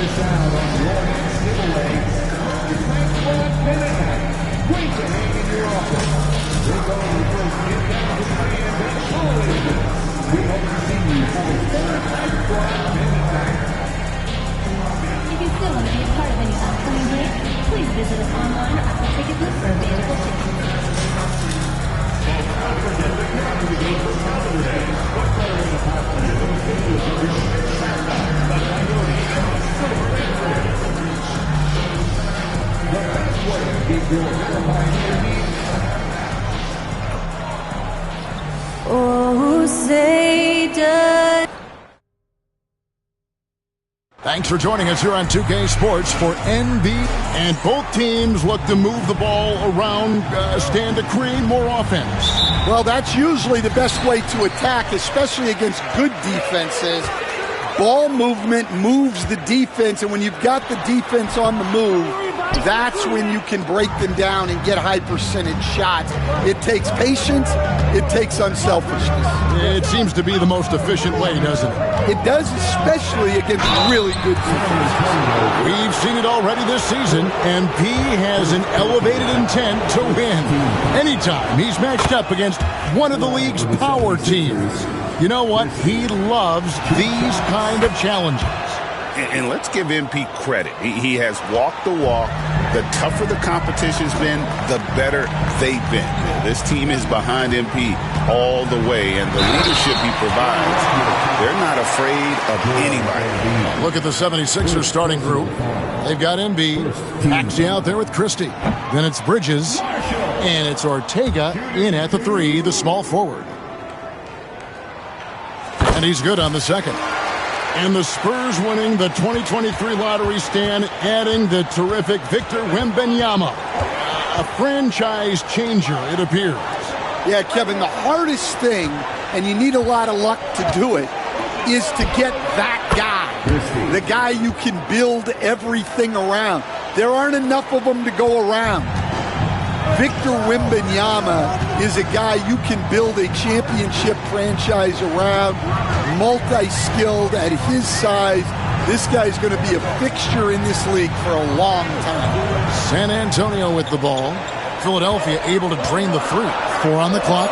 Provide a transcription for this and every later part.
miss out on Jordan's giveaways. Your next one minute. Great to hang in your office. We're going to first get down to the man that surely we hope to see you for the third night squad minute night. If you still want to be a part of any upcoming break, please visit us online or at the ticket booth for available tickets. Don't forget the calendar date for Saturday. What better than a pathway to the videos of your Santa, the Coyote, and the Silver Emperor? The best way to keep your verified needs. Oh, say does. Thanks for joining us here on 2K Sports for NB. And both teams look to move the ball around, stand to create more offense. Well, that's usually the best way to attack, especially against good defenses. Ball movement moves the defense, and when you've got the defense on the move, that's when you can break them down and get high percentage shots. It takes patience. It takes unselfishness. It seems to be the most efficient way, doesn't it? It does, especially against really good defenses. We've seen it already this season, and P has an elevated intent to win. Anytime he's matched up against one of the league's power teams. You know what? He loves these kind of challenges. And let's give MP credit. He has walked the walk. The tougher the competition's been, the better they've been. This team is behind MP all the way, and the leadership he provides, they're not afraid of anybody. Look at the 76ers starting group. They've got Embiid, Maxey out there with Christie. Then it's Bridges, and it's Ortega in at the 3, the small forward. And he's good on the second. And the Spurs winning the 2023 lottery stand, adding the terrific Victor Wembanyama. A franchise changer, it appears. Yeah, Kevin, the hardest thing, and you need a lot of luck to do it, is to get that guy. The guy you can build everything around. There aren't enough of them to go around. Victor Wembanyama is a guy you can build a championship franchise around, multi-skilled at his size. This guy's going to be a fixture in this league for a long time. San Antonio with the ball. Philadelphia able to drain the 3. 4 on the clock.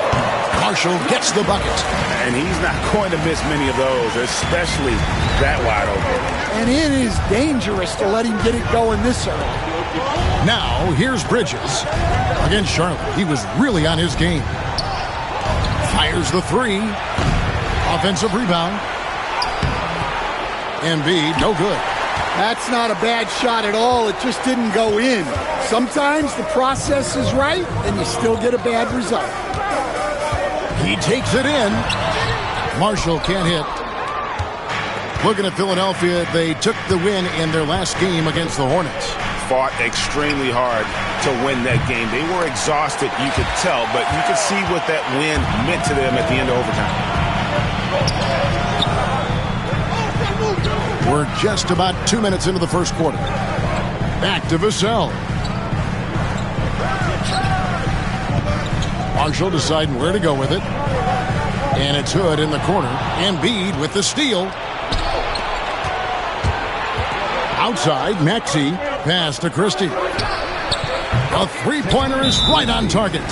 Marshall gets the bucket. And he's not going to miss many of those, especially that wide open. And it is dangerous to let him get it going this early. Now, here's Bridges against Charlotte. He was really on his game. Fires the 3. Offensive rebound. Embiid, no good. That's not a bad shot at all. It just didn't go in. Sometimes the process is right, and you still get a bad result. He takes it in. Marshall can't hit. Looking at Philadelphia, they took the win in their last game against the Hornets. Fought extremely hard to win that game. They were exhausted, you could tell, but you could see what that win meant to them at the end of overtime. We're just about 2 minutes into the first quarter. Back to Vassell. Marshall deciding where to go with it. And it's Hood in the corner. Embiid with the steal. Outside, Maxey. Pass to Christie. A three-pointer is right on target.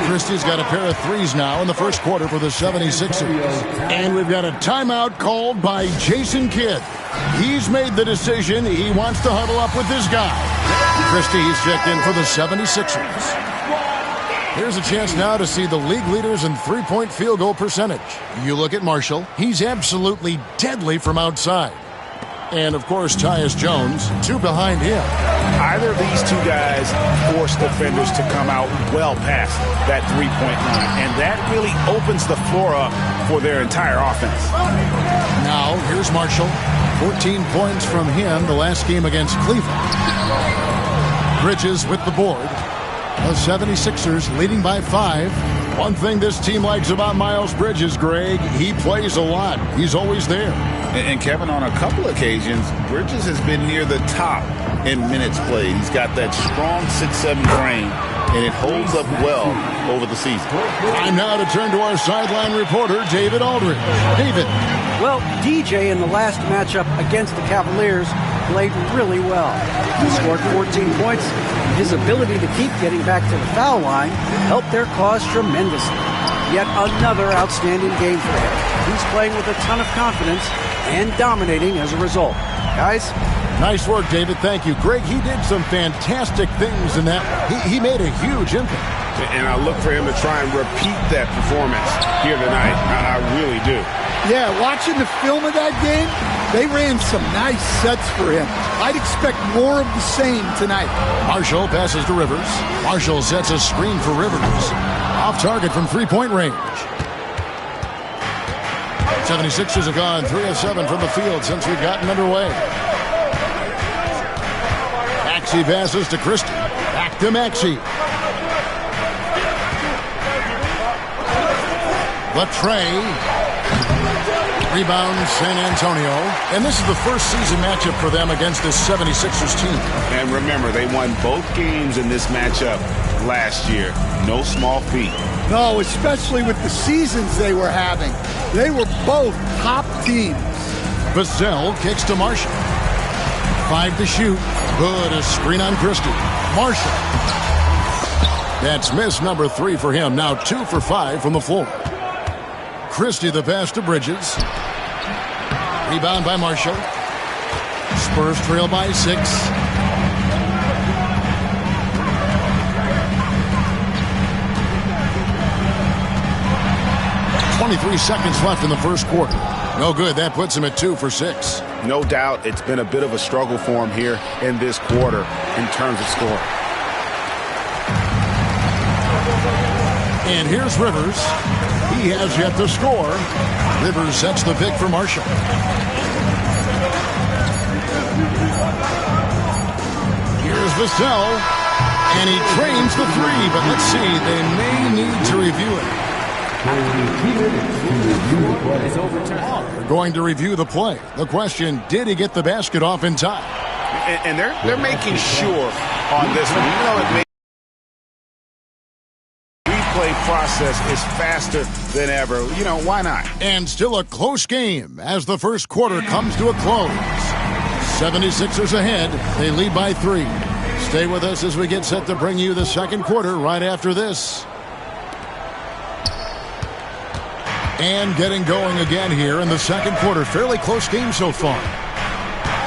Christie's got a pair of threes now in the first quarter for the 76ers. And we've got a timeout called by Jason Kidd. He's made the decision. He wants to huddle up with this guy. Christie's checked in for the 76ers. Here's a chance now to see the league leaders in three-point field goal percentage. You look at Marshall. He's absolutely deadly from outside. And, of course, Tyus Jones, 2 behind him. Either of these two guys force defenders to come out well past that three-point line, and that really opens the floor up for their entire offense. Now, here's Marshall. 14 points from him the last game against Cleveland. Bridges with the board. The 76ers leading by 5. One thing this team likes about Miles Bridges, Greg, he plays a lot. He's always there. And Kevin, on a couple occasions, Bridges has been near the top in minutes played. He's got that strong 6'7" frame, and it holds up well over the season. Time now to turn to our sideline reporter, David Aldridge. David. Well, DJ in the last matchup against the Cavaliers played really well. He scored 14 points, and his ability to keep getting back to the foul line helped their cause tremendously. Yet another outstanding game for him. He's playing with a ton of confidence and dominating as a result. Guys? Nice work, David. Thank you. Greg, he did some fantastic things in that. He made a huge impact. And I look for him to try and repeat that performance here tonight. I really do. Yeah, watching the film of that game, they ran some nice sets for him. I'd expect more of the same tonight. Marshall passes to Rivers. Marshall sets a screen for Rivers. Off target from three-point range. 76ers have gone 3 of 7 from the field since we've gotten underway. Maxey passes to Christie. Back to Maxey. Latrey. Rebounds San Antonio. And this is the first season matchup for them against this 76ers team. And remember, they won both games in this matchup last year. No small feat. No, especially with the seasons they were having. They were both top teams. Vassell kicks to Marshall. 5 to shoot. Good. A screen on Christie. Marshall. That's miss number 3 for him. Now 2 for 5 from the floor. Christie the pass to Bridges. Rebound by Marshall. Spurs trail by 6. 23 seconds left in the first quarter. No good. That puts him at 2 for 6. No doubt it's been a bit of a struggle for him here in this quarter in terms of scoring. And here's Rivers. He has yet to score. Rivers sets the pick for Marshall. Here's Vassell. And he trains the 3, but let's see. They may need to review it. They're going to review the play. The question, did he get the basket off in time? And they're making sure on this one. You know, replay process is faster than ever. You know, why not? And still a close game as the first quarter comes to a close. 76ers ahead. They lead by 3. Stay with us as we get set to bring you the second quarter right after this. And getting going again here in the second quarter. Fairly close game so far.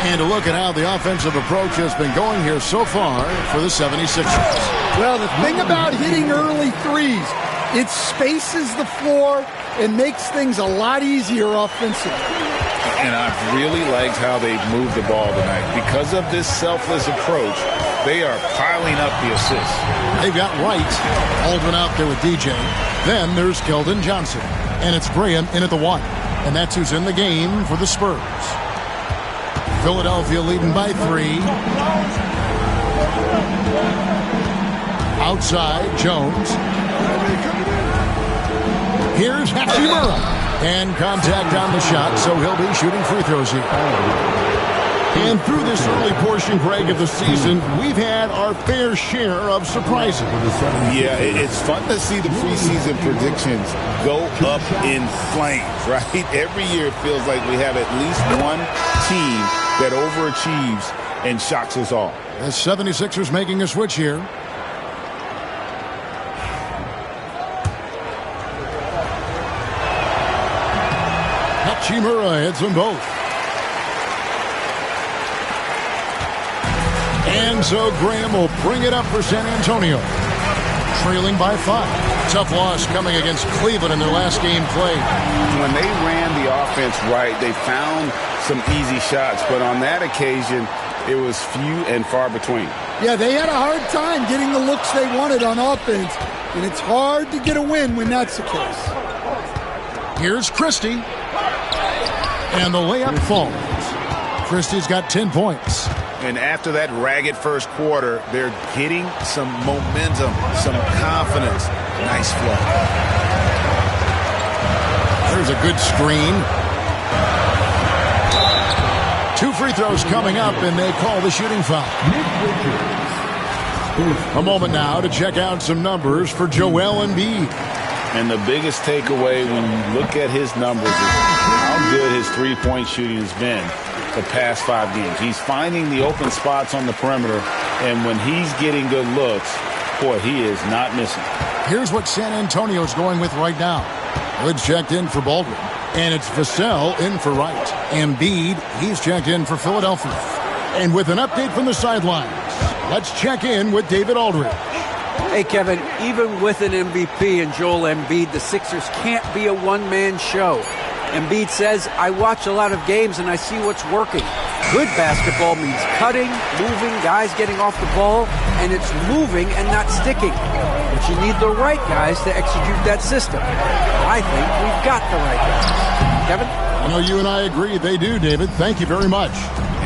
And to look at how the offensive approach has been going here so far for the 76ers. Well, the thing about hitting early threes, it spaces the floor and makes things a lot easier offensively. And I've really liked how they've moved the ball tonight. Because of this selfless approach, they are piling up the assists. They've got Wright, Aldrin out there with DJ. Then there's Keldon Johnson. And it's Graham in at the 1. And that's who's in the game for the Spurs. Philadelphia leading by 3. Outside, Jones. Here's Hachimura. And contact on the shot, so he'll be shooting free throws here. And through this early portion, Greg, of the season, we've had our fair share of surprises. Yeah, it's fun to see the preseason predictions go up in flames, right? Every year it feels like we have at least one team that overachieves and shocks us all. The 76ers making a switch here. Hachimura hits them both. And so Graham will bring it up for San Antonio. Trailing by 5. Tough loss coming against Cleveland in their last game played. When they ran the offense right, they found some easy shots. But on that occasion, it was few and far between. Yeah, they had a hard time getting the looks they wanted on offense. And it's hard to get a win when that's the case. Here's Christie. And the layup falls. Christie's got 10 points. And after that ragged first quarter, they're getting some momentum, some confidence. Nice flow. There's a good screen. 2 free throws coming up, and they call the shooting foul. A moment now to check out some numbers for Joel Embiid. And the biggest takeaway when you look at his numbers is how good his three-point shooting has been the past 5 games. He's finding the open spots on the perimeter, and when he's getting good looks, boy, he is not missing. Here's what San Antonio's going with right now. Hood checked in for Baldwin, and it's Vassell in for Wright. Embiid, he's checked in for Philadelphia. And with an update from the sidelines, let's check in with David Aldridge. Hey, Kevin, even with an MVP and Joel Embiid, the Sixers can't be a one-man show. Embiid says, I watch a lot of games and I see what's working. Good basketball means cutting, moving, guys getting off the ball, and it's moving and not sticking. But you need the right guys to execute that system. I think we've got the right guys. Kevin? I know you and I agree. They do, David. Thank you very much.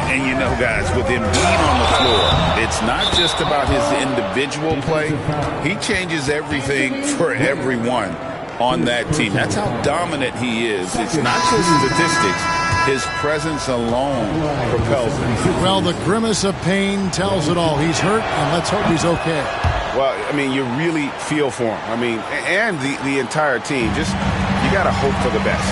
And you know, guys, with Embiid on the floor, it's not just about his individual play. He changes everything for everyone on that team. That's how dominant he is. It's not just statistics. His presence alone propels him. Well, the grimace of pain tells it all. He's hurt, and let's hope he's okay. Well, I mean, you really feel for him. I mean, and the entire team. Just, you got to hope for the best.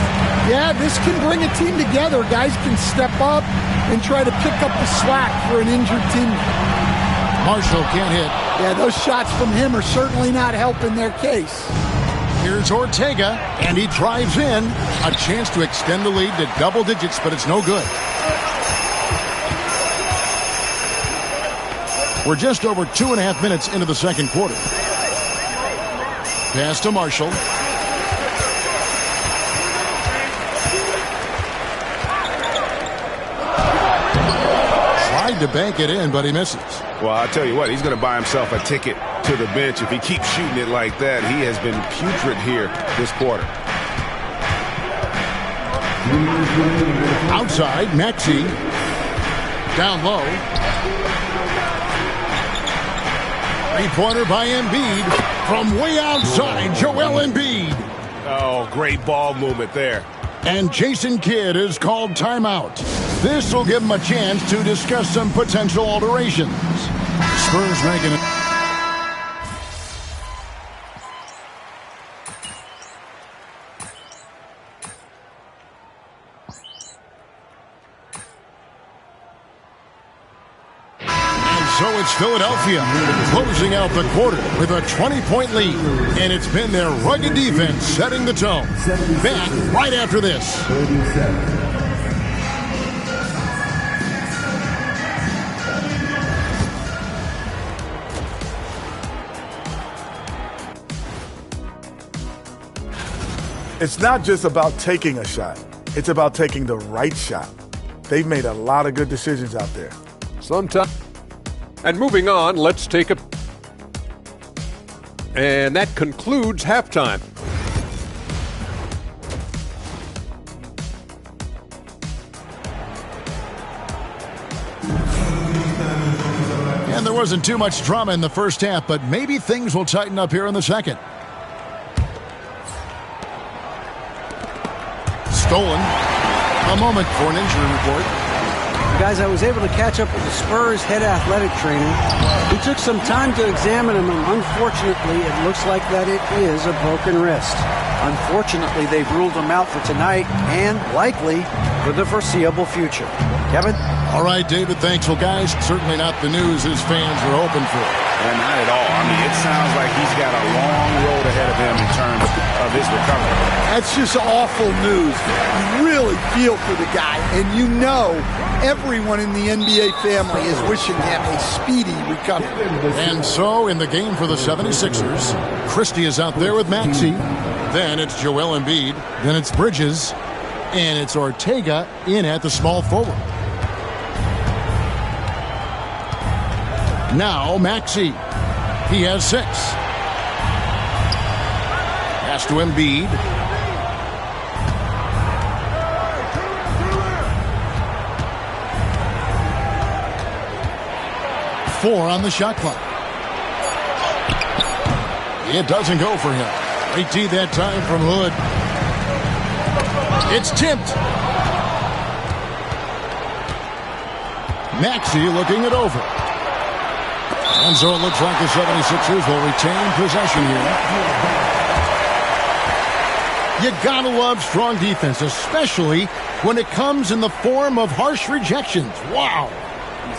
Yeah, this can bring a team together. Guys can step up and try to pick up the slack for an injured team. Marshall can't hit. Yeah, those shots from him are certainly not helping their case. Here's Ortega, and he drives in. A chance to extend the lead to double digits, but it's no good. We're just over 2.5 minutes into the second quarter. Pass to Marshall. Tried to bank it in, but he misses. Well, I'll tell you what, he's going to buy himself a ticket to the bench if he keeps shooting it like that. He has been putrid here this quarter. Outside, Maxey. Down low. Three-pointer by Embiid. From way outside, Joel Embiid. Oh, great ball movement there. And Jason Kidd is called timeout. This will give him a chance to discuss some potential alterations. Spurs making it. So it's Philadelphia closing out the quarter with a 20-point lead. And it's been their rugged defense setting the tone. Back right after this. It's not just about taking a shot. It's about taking the right shot. They've made a lot of good decisions out there. Sometimes. And moving on, let's take a... And that concludes halftime. And there wasn't too much drama in the first half, but maybe things will tighten up here in the second. Stolen. A moment for an injury report. Guys, I was able to catch up with the Spurs head athletic trainer. He took some time to examine him, and unfortunately, it looks like that it is a broken wrist. Unfortunately, they've ruled him out for tonight and likely for the foreseeable future. Kevin? All right, David, thanks. Well, guys, certainly not the news his fans were hoping for. Well, not at all. I mean, it sounds like he's got a long road ahead of him in terms of his recovery. That's just awful news. You really feel for the guy, and you know everyone in the NBA family is wishing him a speedy recovery. And so, in the game for the 76ers, Christie is out there with Maxey. Then it's Joel Embiid. Then it's Bridges. And it's Ortega in at the small forward. Now Maxey. He has 6. Pass to Embiid. Four on the shot clock. It doesn't go for him. Great D that time from Hood. It's tipped. Maxey looking it over. And so it looks like the 76ers will retain possession here. You gotta love strong defense, especially when it comes in the form of harsh rejections. Wow.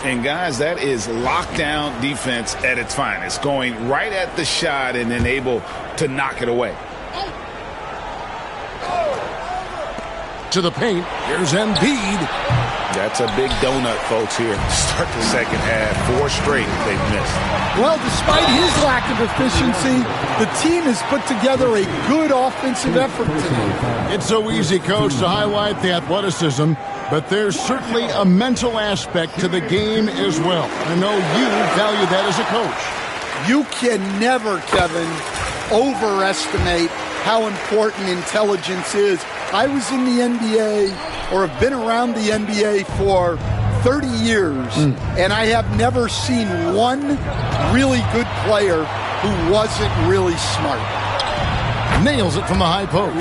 And guys, that is lockdown defense at its finest, going right at the shot and then able to knock it away. To the paint, here's Embiid. That's a big donut, folks, here. Start the second half. 4 straight they've missed. Well, despite his lack of efficiency, the team has put together a good offensive effort today. It's so easy, Coach, to highlight the athleticism, but there's certainly a mental aspect to the game as well. I know you value that as a coach. You can never, Kevin, overestimate how important intelligence is. I was in the NBA, or have been around the NBA for 30 years, and I have never seen one really good player who wasn't really smart. Nails it from the high post.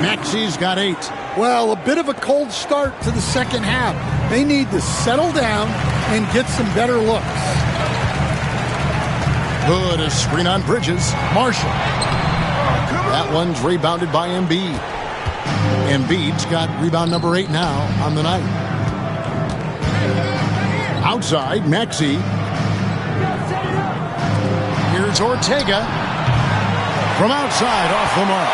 Maxi's got 8. Well, a bit of a cold start to the second half. They need to settle down and get some better looks. Good, a screen on Bridges. Marshall. That one's rebounded by Embiid. Embiid's got rebound number 8 now on the night. Outside, Maxey. Here's Ortega. From outside, off the mark.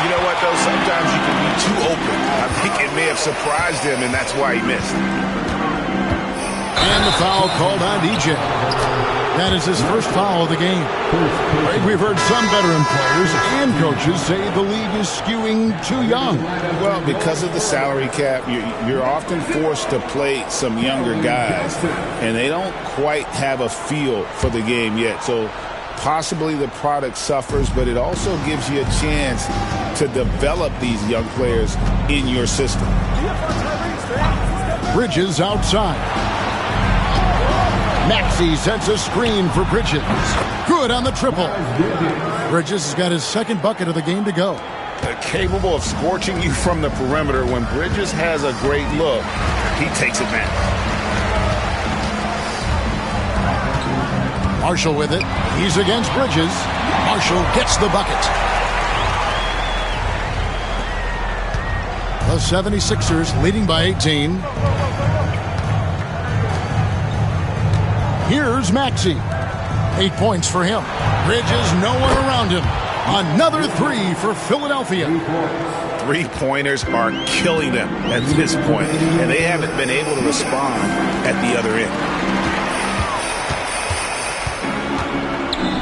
You know what, though? Sometimes you can be too open. I think it may have surprised him, and that's why he missed. And the foul called on DJ. That is his first foul of the game. We've heard some veteran players and coaches say the league is skewing too young. Well, because of the salary cap, you're often forced to play some younger guys, and they don't quite have a feel for the game yet. So possibly the product suffers, but it also gives you a chance to develop these young players in your system. Bridges outside. Maxey sets a screen for Bridges. Good on the triple. Bridges has got his second bucket of the game to go. Capable of scorching you from the perimeter. When Bridges has a great look, he takes advantage. Marshall with it. He's against Bridges. Marshall gets the bucket. The 76ers leading by 18. Here's Maxey. 8 points for him. Bridges, no one around him. Another 3 for Philadelphia. 3-pointers are killing them at this point, and they haven't been able to respond at the other end.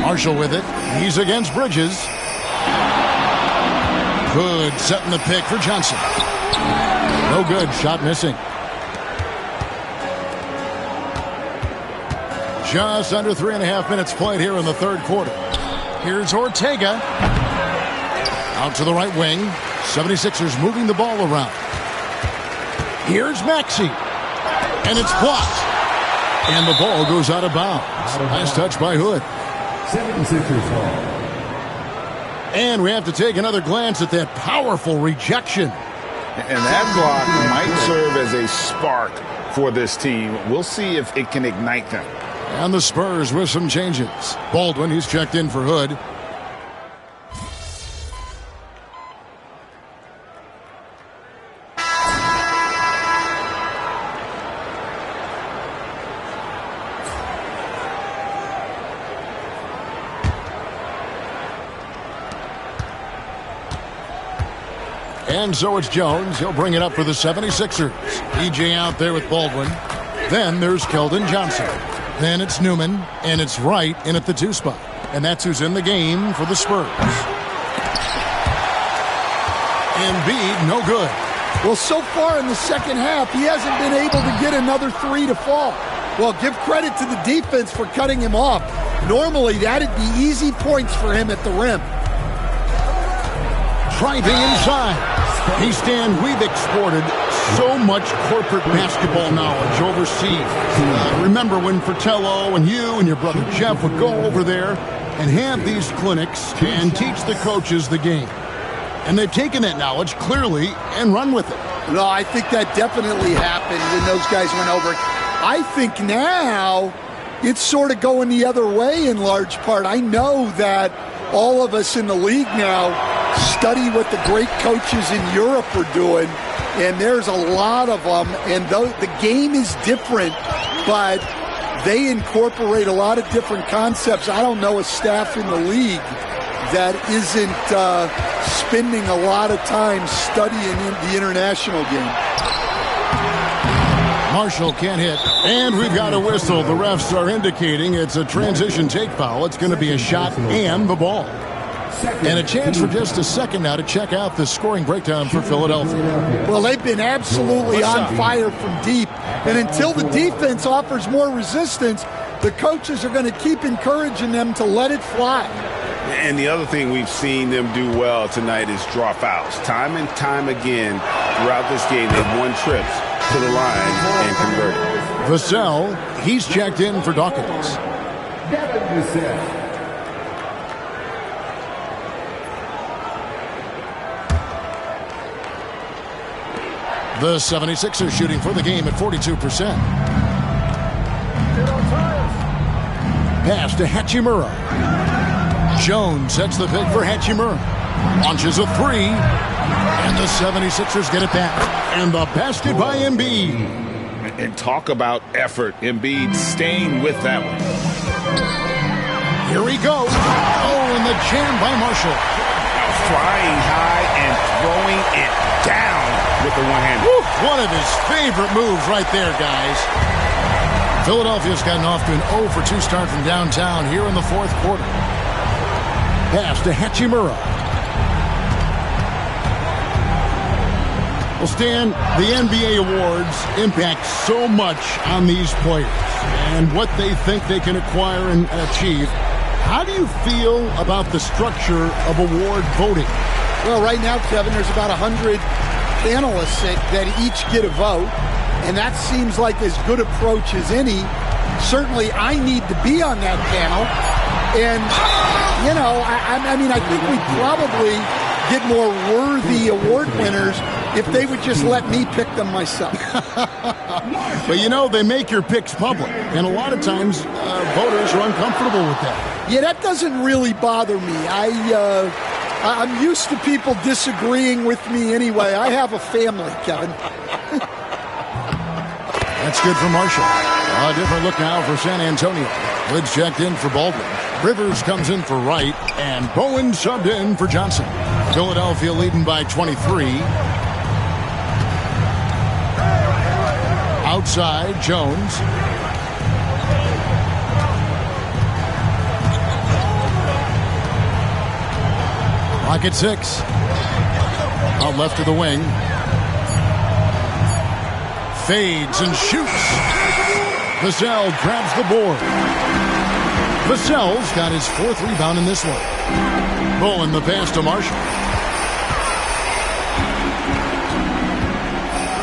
Marshall with it. He's against Bridges. Good, setting the pick for Johnson. No good, shot missing. Just under 3.5 minutes played here in the third quarter. Here's Ortega. Out to the right wing. 76ers moving the ball around. Here's Maxey. And it's blocked. And the ball goes out of bounds. Nice touch by Hood. 76ers ball. And we have to take another glance at that powerful rejection. And that block might serve as a spark for this team. We'll see if it can ignite them. And the Spurs with some changes. Baldwin, he's checked in for Hood. And so it's Jones. He'll bring it up for the 76ers. EJ out there with Baldwin. Then there's Keldon Johnson. Then it's Newman, and it's Wright in at the 2 spot. And that's who's in the game for the Spurs. Embiid, no good. Well, so far in the second half, he hasn't been able to get another 3 to fall. Well, give credit to the defense for cutting him off. Normally, that'd be easy points for him at the rim. Driving inside. Hey, Stan, we've exported so much corporate basketball knowledge overseas. Remember when Fratello and you and your brother Jeff would go over there and have these clinics and teach the coaches the game. And they've taken that knowledge clearly and run with it. No, I think that definitely happened when those guys went over. I think now it's sort of going the other way in large part. I know that all of us in the league now study what the great coaches in Europe are doing, and there's a lot of them, and the game is different, but they incorporate a lot of different concepts. I don't know a staff in the league that isn't spending a lot of time studying the international game. Marshall can't hit, and we've got a whistle. The refs are indicating it's a transition take foul. It's going to be a shot and the ball. And a chance for just a second now to check out the scoring breakdown for Philadelphia. Well, they've been absolutely on fire from deep. And until the defense offers more resistance, the coaches are going to keep encouraging them to let it fly. And the other thing we've seen them do well tonight is draw fouls. Time and time again throughout this game, they've won trips to the line and converted. Vassell, he's checked in for Dawkins. Devin Vassell. The 76ers shooting for the game at 42%. Pass to Hachimura. Jones sets the pick for Hachimura. Launches a three. And the 76ers get it back. And the basket by Embiid. And talk about effort. Embiid staying with that one. Here he goes. Oh, and the jam by Marshall. Flying high and throwing it down with the one-hander. One of his favorite moves right there, guys. Philadelphia's gotten off to an 0-for-2 start from downtown here in the fourth quarter. Pass to Hachimura. Well, Stan, the NBA awards impact so much on these players and what they think they can acquire and achieve. How do you feel about the structure of award voting? Well, right now, Kevin, there's about 100 analysts that each get a vote, and that seems like as good approach as any. Certainly, I need to be on that panel, and, you know, I mean, I think we'd probably get more worthy award winners if they would just let me pick them myself. But, you know, they make your picks public, and a lot of times voters are uncomfortable with that. Yeah, that doesn't really bother me. I'm used to people disagreeing with me anyway. I have a family, Kevin. That's good for Marshall. A different look now for San Antonio. Woods checked in for Baldwin. Rivers comes in for Wright, and Bowen subbed in for Johnson. Philadelphia leading by 23. Outside, Jones. Clock at 6. Out left of the wing. Fades and shoots. Vassell grabs the board. Vassell's got his fourth rebound in this one. Bowen the pass to Marshall.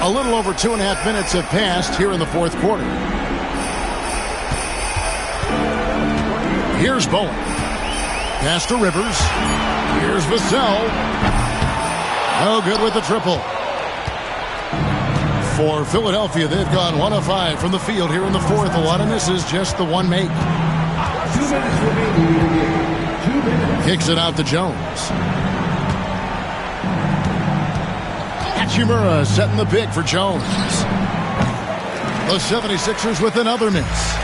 A little over 2.5 minutes have passed here in the fourth quarter. Here's Bowen. Pass to Rivers. Here's Vassell. No good with the triple. For Philadelphia, they've gone 1 of 5 from the field here in the fourth. A lot of misses, just the one make. 2 minutes remaining in the game. 2 minutes. Kicks it out to Jones. Hachimura setting the pick for Jones. The 76ers with another miss.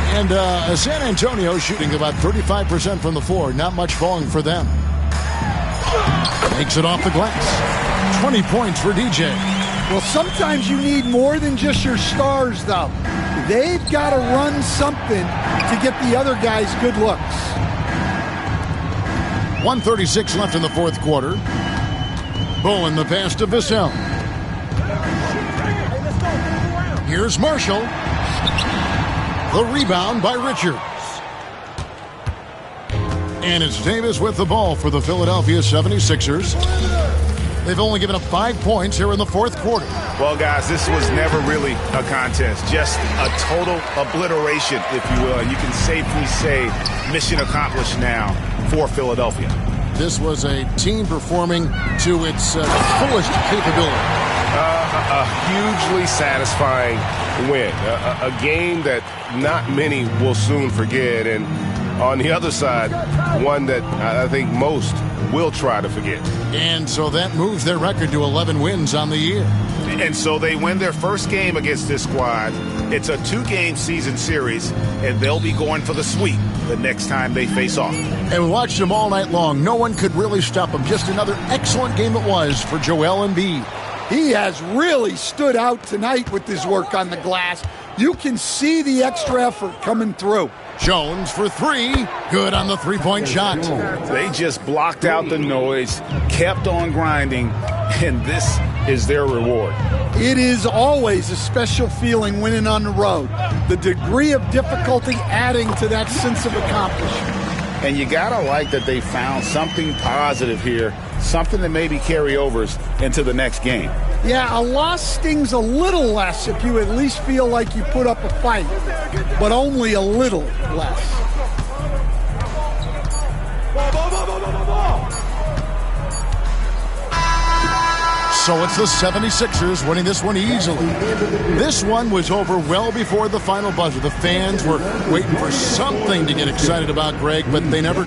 And San Antonio shooting about 35% from the floor. Not much falling for them. Takes it off the glass. 20 points for DJ. Well, sometimes you need more than just your stars, though. They've got to run something to get the other guys good looks. 1:36 left in the fourth quarter. Bowen the pass to Vassell. Here's Marshall. The rebound by Richards. And it's Davis with the ball for the Philadelphia 76ers. They've only given up 5 points here in the fourth quarter. Well, guys, this was never really a contest. Just a total obliteration, if you will. And you can safely say mission accomplished now for Philadelphia. This was a team performing to its fullest capability. A hugely satisfying win. A game that not many will soon forget. And on the other side, one that I think most will try to forget. And so that moves their record to 11 wins on the year. And so they win their first game against this squad. It's a 2-game season series, and they'll be going for the sweep the next time they face off. And we watched them all night long. No one could really stop them. Just another excellent game it was for Joel Embiid. He has really stood out tonight with his work on the glass. You can see the extra effort coming through. Jones for 3. Good on the three-point shot. They just blocked out the noise, kept on grinding, and this is their reward. It is always a special feeling winning on the road. The degree of difficulty adding to that sense of accomplishment. And you got to like that they found something positive here, something that maybe carry overs into the next game. Yeah, a loss stings a little less if you at least feel like you put up a fight, but only a little less. So it's the 76ers winning this one easily. This one was over well before the final buzzer. The fans were waiting for something to get excited about, Greg, but they never